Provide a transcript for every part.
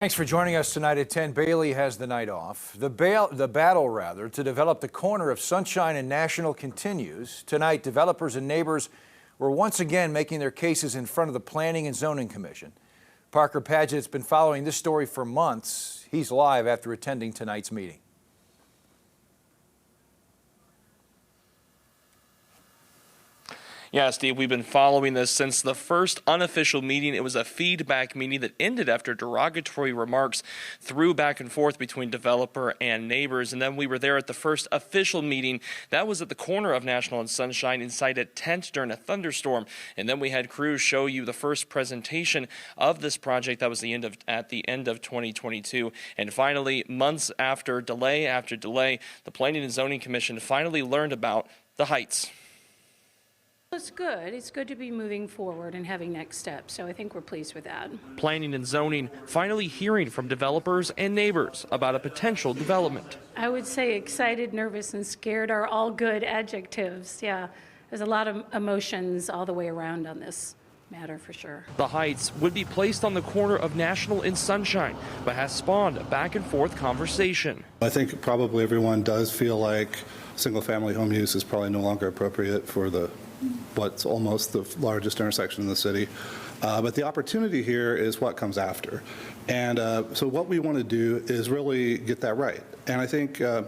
Thanks for joining us tonight at 10. Bailey has the night off. The battle to develop the corner of Sunshine and National continues. Tonight, developers and neighbors were once again making their cases in front of the Planning and Zoning Commission. Parker Padgett's been following this story for months. He's live after attending tonight's meeting. Yeah, Steve, we've been following this since the first unofficial meeting. It was a feedback meeting that ended after derogatory remarks threw back and forth between developer and neighbors. And then we were there at the first official meeting. That was at the corner of National and Sunshine inside a tent during a thunderstorm. And then we had crews show you the first presentation of this project. That was at the end of 2022. And finally, months after delay, the Planning and Zoning Commission finally learned about the heights. It's good. It's good to be moving forward and having next steps. So I think we're pleased with that. Planning and Zoning finally hearing from developers and neighbors about a potential development. I would say excited, nervous, and scared are all good adjectives. Yeah, there's a lot of emotions all the way around on this matter for sure. The heights would be placed on the corner of National and Sunshine, but has spawned a back and forth conversation. I think probably everyone does feel like single-family home use is probably no longer appropriate for what's almost the largest intersection in the city. But the opportunity here is what comes after. And so what we want to do is really get that right. And I think the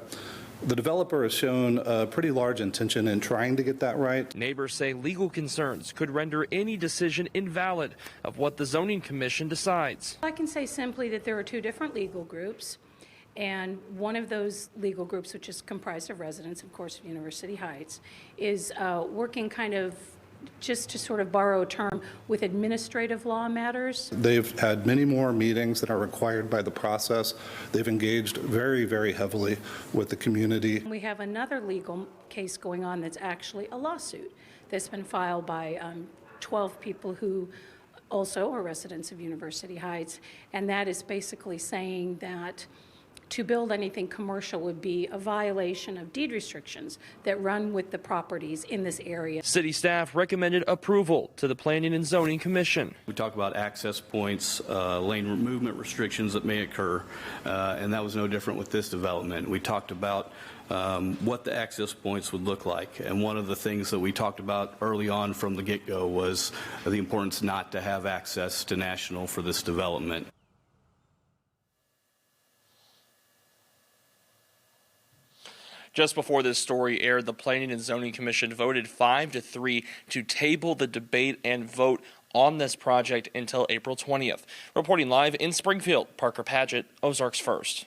developer has shown a pretty large intention in trying to get that right. Neighbors say legal concerns could render any decision invalid of what the Zoning Commission decides. I can say simply that there are two different legal groups. And one of those legal groups, which is comprised of residents, of course, of University Heights, is working kind of, just to sort of borrow a term, with administrative law matters. They've had many more meetings that are required by the process. They've engaged very, very heavily with the community. We have another legal case going on that's actually a lawsuit that's been filed by 12 people who also are residents of University Heights, and that is basically saying that to build anything commercial would be a violation of deed restrictions that run with the properties in this area. City staff recommended approval to the Planning and Zoning Commission. We talked about access points, lane movement restrictions that may occur, and that was no different with this development. We talked about what the access points would look like, and one of the things that we talked about early on from the get-go was the importance not to have access to National for this development. Just before this story aired, the Planning and Zoning Commission voted 5-3 to table the debate and vote on this project until April 20th. Reporting live in Springfield, Parker Padgett, Ozarks First.